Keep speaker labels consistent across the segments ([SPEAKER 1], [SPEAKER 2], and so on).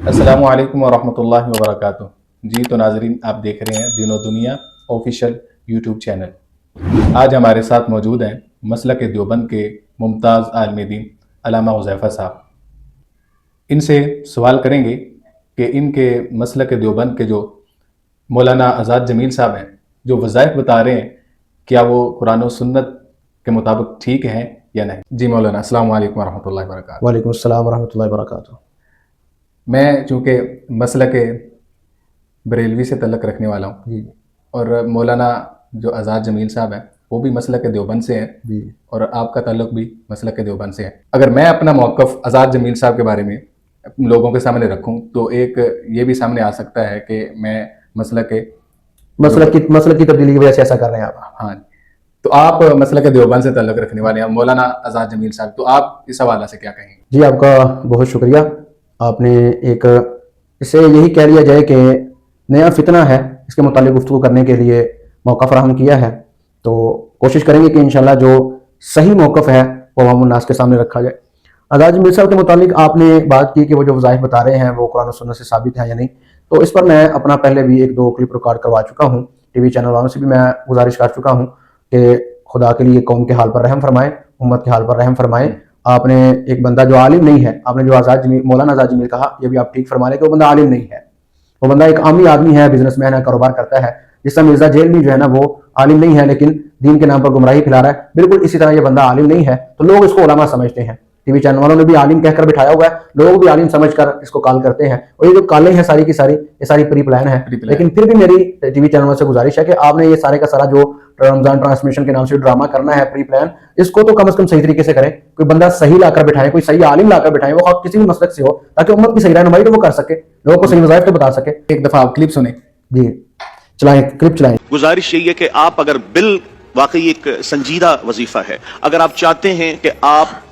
[SPEAKER 1] السلام علیکم ورحمۃ اللہ وبرکاتہ۔ جی تو ناظرین، آپ دیکھ رہے ہیں دین و دنیا آفیشیل یوٹیوب چینل۔ آج ہمارے ساتھ موجود ہیں مسلک دیوبند کے ممتاز عالم دین علامہ حذیفہ صاحب۔ ان سے سوال کریں گے کہ ان کے مسلک دیوبند کے جو مولانا آزاد جمیل صاحب ہیں، جو وظائف بتا رہے ہیں، کیا وہ قرآن و سنت کے مطابق ٹھیک ہیں یا نہیں؟ جی مولانا، السلام علیکم ورحمۃ اللہ وبرکاتہ۔
[SPEAKER 2] وعلیکم السلام ورحمۃ اللہ وبرکاتہ۔
[SPEAKER 1] میں چونکہ مسلک بریلوی سے تعلق رکھنے والا ہوں
[SPEAKER 2] جی
[SPEAKER 1] اور مولانا جو آزاد جمیل صاحب ہیں وہ بھی مسلک دیوبند سے ہیں
[SPEAKER 2] جی
[SPEAKER 1] اور آپ کا تعلق بھی مسلک دیوبند سے ہے۔ اگر میں اپنا موقف آزاد جمیل صاحب کے بارے میں لوگوں کے سامنے رکھوں تو ایک یہ بھی سامنے آ سکتا ہے کہ میں مسلک
[SPEAKER 2] کی تبدیلی کی وجہ سے ایسا کر رہے ہیں آپ۔
[SPEAKER 1] ہاں، تو آپ مسلک دیوبند سے تعلق رکھنے والے ہیں مولانا آزاد جمیل صاحب، تو آپ اس حوالے سے کیا کہیں گے؟
[SPEAKER 2] جی آپ کا بہت شکریہ۔ آپ نے ایک اسے یہی کہہ لیا جائے کہ نیا فتنہ ہے، اس کے متعلق گفتگو کرنے کے لیے موقع فراہم کیا ہے، تو کوشش کریں گے کہ انشاءاللہ جو صحیح موقف ہے وہ عوام الناس کے سامنے رکھا جائے۔ آزاد جمیل صاحب کے متعلق آپ نے بات کی کہ وہ جو وظائف بتا رہے ہیں وہ قرآن و سنت سے ثابت ہے یا نہیں، تو اس پر میں اپنا پہلے بھی ایک دو کلپ ریکارڈ کروا چکا ہوں، ٹی وی چینل والوں سے بھی میں گزارش کر چکا ہوں کہ خدا کے لیے قوم کے حال پر رحم فرمائیں، امت کے حال پر رحم فرمائیں۔ آپ نے ایک بندہ جو عالم نہیں ہے، آپ نے جو مولانا آزاد جمیل کہا، یہ بھی آپ ٹھیک فرما رہے کہ وہ بندہ عالم نہیں ہے، وہ بندہ ایک عامی آدمی ہے، بزنس مین ہے، کاروبار کرتا ہے۔ جس طرح مرزا جیل میں جو ہے نا وہ عالم نہیں ہے لیکن دین کے نام پر گمراہی پھیلا رہا ہے، بالکل اسی طرح یہ بندہ عالم نہیں ہے تو لوگ اس کو علماء سمجھتے ہیں۔ ٹی وی چینل والوں نے بھی عالم کہہ کر بٹھایا ہوا ہے، لوگ بھی عالم سمجھ کر اس کو کال کرتے ہیں، اور یہ جو کالیں ہیں ساری کی ساری یہ ساری پری پلان ہے۔ لیکن پھر بھی میری ٹی وی چینل سے گزارش ہے کہ آپ نے یہ سارے کا سارا جو رمضان ٹرانسمیشن کے نام سے ڈرامہ کرنا ہے، پری پلان، اس کو تو کم از کم صحیح طریقے سے کریں، کوئی بندہ صحیح لا کر بٹھائیں، کوئی صحیح عالم لا کر بٹھائیں، وہ کسی بھی مسلک سے ہو، تاکہ امت کی صحیح رہنمائی تو وہ کر سکے، لوگوں کو صحیح وظائف تو بتا سکے۔
[SPEAKER 1] ایک دفعہ آپ کلپ سنیں۔
[SPEAKER 2] جی چلائیں، کلپ چلائیں۔
[SPEAKER 3] گزارش یہی ہے کہ آپ اگر بل واقعی ایک سنجیدہ وظیفہ ہے، اگر آپ چاہتے ہیں کہ آپ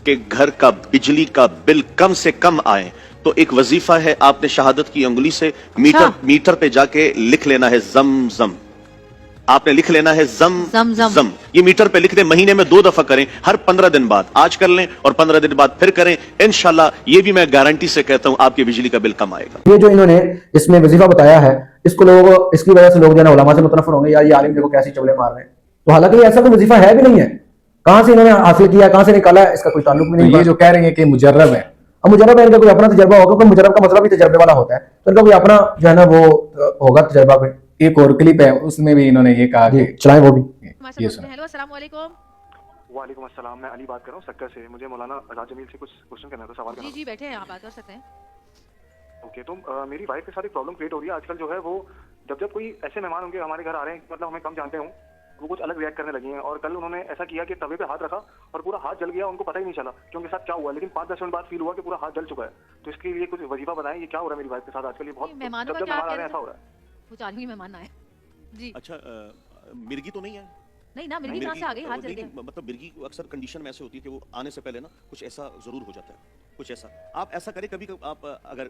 [SPEAKER 3] کے گھر کا بجلی کا بل کم سے کم آئے تو ایک وظیفہ ہے، آپ نے شہادت کی انگلی سے میٹر پہ جا کے لکھ لینا ہے زم زم، آپ نے لکھ لینا ہے زم زم، یہ میٹر پہ لکھ دیں، مہینے میں 2 دفعہ کریں، ہر 15 دن بعد، آج کر لیں اور 15 دن بعد پھر کریں، انشاءاللہ یہ بھی میں گارنٹی سے کہتا ہوں آپ کی بجلی کا بل کم آئے گا۔
[SPEAKER 2] یہ جو انہوں نے اس میں وظیفہ بتایا ہے، اس کو لوگ، اس کی وجہ سے لوگ جو ہے نا علماء سے متنفر ہوں گے، یار یہ عالم دیکھو کیسی چولے مار رہے ہیں، تو حالانکہ یہ ایسا کوئی وظیفہ ہے بھی نہیں ہے، کہاں سے انہوں نے حاصل کیا، کہاں سے نکالا ہے، اس کا کوئی تعلق بھی نہیں۔
[SPEAKER 1] یہ جو کہہ رہے ہیں کہ مجرب ہے،
[SPEAKER 2] اب مجرب ہے، ان کا کوئی اپنا تجربہ ہوگا، کیونکہ مجرب کا مطلب بھی تجربے والا ہوتا ہے، تو ان کا کوئی اپنا جو ہے نا وہ ہوگا تجربہ کوئی۔
[SPEAKER 1] ایک اور کلپ ہے، اس میں بھی انہوں نے یہ کہا کہ
[SPEAKER 2] چلائیں وہ بھی۔
[SPEAKER 1] یہ سنیں۔
[SPEAKER 4] ہیلو، السلام علیکم۔
[SPEAKER 5] وعلیکم السلام، میں علی بات کر رہا ہوں سکر سے۔ مجھے مولانا آزاد جمیل سے کچھ کوشچن کرنا تھا، سوال کرنا تھا۔
[SPEAKER 4] جی بیٹھے ہیں، آپ بات کر سکتے ہیں۔
[SPEAKER 5] اوکے، تو میری وائف کے ساتھ ایک پرابلم کریٹ ہو رہی ہے آج کل، جو ہے وہ جب کوئی ایسے مہمان ہوں گے ہمارے گھر آ رہے ہیں، مطلب ہمیں کم جانتے ہوں، وہ کچھ الگ ریئیکٹ کرنے لگی ہیں، اور کل انہوں نے ایسا کیا کہ توے پہ ہاتھ رکھا اور پورا ہاتھ جل گیا، ان کو پتہ ہی نہیں چلا کہ ان کے ساتھ کیا ہوا، لیکن 5-10 منٹ بعد فیل ہوا کہ پورا ہاتھ جل چکا ہے۔ تو اس کے لیے کچھ وظیفہ بتائیں، یہ کیا ہو رہا ہے میری وائف کے ساتھ آج کل، یہ بہت
[SPEAKER 4] مہمانوں
[SPEAKER 5] جب
[SPEAKER 4] کا کیا
[SPEAKER 5] مہمان آ رہے ہیں ایسا ہو رہا ہے۔
[SPEAKER 4] کچھ عالمی مہمان آئے جی۔
[SPEAKER 3] اچھا، مرگی تو نہیں ہے؟
[SPEAKER 4] نہیں نا، مرغی کہاں سے آ گئی، ہاتھ جل گیا۔
[SPEAKER 3] مطلب مرغی اکثر کنڈیشن میں ایسے ہوتی ہے کہ وہ آنے سے پہلے نا کچھ ایسا ضرور ہو جاتا ہے، کچھ ایسا آپ ایسا کریں کبھی آپ اگر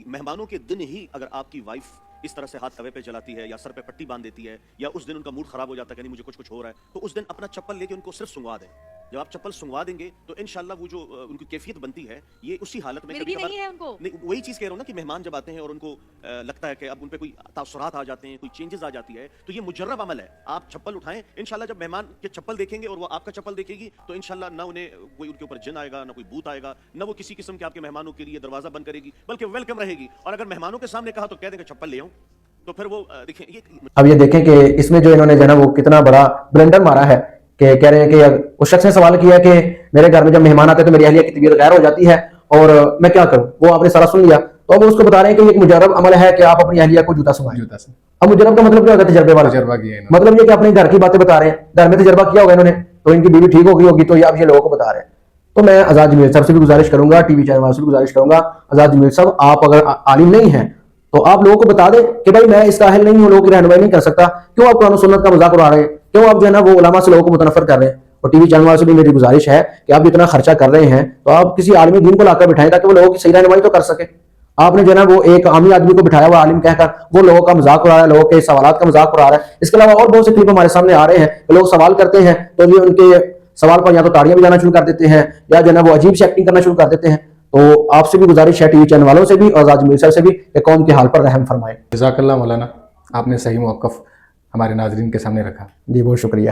[SPEAKER 3] مہمانوں کے دن ہی اگر آپ کی وائف اس طرح سے ہاتھ توے پہ جلاتی ہے یا سر پہ پٹی باندھ دیتی ہے یا اس دن ان کا موڈ خراب ہو جاتا ہے کہ نہیں مجھے کچھ ہو رہا ہے، تو اس دن اپنا چپل لے کے ان کو صرف سنگوا دیں۔ جب آپ چپل سنگوا دیں گے تو انشاءاللہ وہ جو ان کی کیفیت بنتی ہے یہ اسی حالت میں
[SPEAKER 4] مرغی نہیں ہے ان کو۔
[SPEAKER 3] نہیں، وہی چیز کہہ رہا ہوں نا کہ مہمان جب آتے ہیں اور ان کو لگتا ہے کہ اب ان پہ کوئی تاثرات آ جاتے ہیں، کوئی چینجز آ جاتی ہے، تو یہ مجرب عمل ہے۔ آپ چپل اٹھائیں، انشاءاللہ جب مہمان کے چپل دیکھیں گے اور وہ آپ کا چپل دیکھے گی تو انشاءاللہ نہ انہیں کوئی ان کے اوپر جن آئے گا، نہ کوئی بھوت آئے گا، نہ وہ کسی قسم کے آپ کے مہمانوں کے لیے دروازہ بند کرے گی، بلکہ ویلکم رہے گی۔ اور اگر مہمانوں کے سامنے کہا تو کہہ دیں کہ چپل لے آؤں، تو پھر وہ دیکھیں یہ۔
[SPEAKER 2] اب یہ دیکھیں کہ اس میں جو انہوں نے جو ہے نا وہ کتنا بڑا بلنڈر مارا ہے، کہ کہہ رہے ہیں کہ اس شخص نے سوال کیا کہ میرے گھر میں جب مہمان آتے ہیں تو میری اہلیہ کی طبیعت غیر ہو جاتی ہے اور میں کیا کروں، وہ آپ نے سارا سن لیا، تو اب وہ اس کو بتا رہے ہیں کہ یہ ایک مجرب عمل ہے کہ آپ اپنی اہلیہ کو جوتا سنوائیں۔ اب مجرب کا مطلب کیا ہوتا ہے؟ تجربے والا،
[SPEAKER 1] تجربہ کیا ہے انہوں نے۔
[SPEAKER 2] مطلب یہ کہ اپنے گھر کی باتیں بتا رہے ہیں، گھر میں تجربہ کیا ہوگا انہوں نے، تو ان کی بیوی ٹھیک ہو گئی ہوگی تو یہ اب یہ لوگوں کو بتا رہے ہیں۔ تو میں آزاد جمیل صاحب سے بھی گزارش کروں گا، ٹی وی چینل والوں سے بھی گزارش کروں گا، آزاد جمیل صاحب آپ اگر عالم نہیں ہیں تو آپ لوگوں کو بتا دیں کہ بھائی میں اس کا اہل نہیں ہوں، لوگوں کی رہنمائی نہیں کر سکتا، کیوں آپ قرآن و سنت کا مذاق اڑا رہے ہیں، کیوں آپ جو ہے نا وہ علماء سے لوگوں کو متنفر کر رہے ہیں۔ اور ٹی وی چینل والوں سے بھی میری گزارش ہے کہ آپ جتنا خرچہ کر رہے ہیں تو آپ کسی عالمی دین کو لا کر بٹھائیں تاکہ وہ لوگوں کی صحیح رہنمائی تو کر سکے۔ آپ نے جو ہے نا وہ ایک عامی آدمی کو بٹھایا ہوا عالم کہہ کر وہ لوگوں کا مذاق اڑا رہا ہے، لوگوں کے سوالات کا مذاق اڑا رہا ہے۔ اس کے علاوہ اور بہت سے کلپ ہمارے سامنے آ رہے ہیں کہ لوگ سوال کرتے ہیں تو یہ ان کے سوال پر یا تو تاڑیاں بجانا شروع کر دیتے ہیں یا جو ہے نا وہ عجیب سی ایکٹنگ کرنا شروع کر دیتے ہیں۔ تو آپ سے بھی گزارش ہے ٹی وی چینل والوں سے بھی اور آج میسر سے بھی کہ قوم کے حال پر رحم فرمائے.
[SPEAKER 1] جزاک اللہ مولانا، آپ نے صحیح موقف ہمارے ناظرین کے سامنے رکھا.
[SPEAKER 2] جی بہت شکریہ.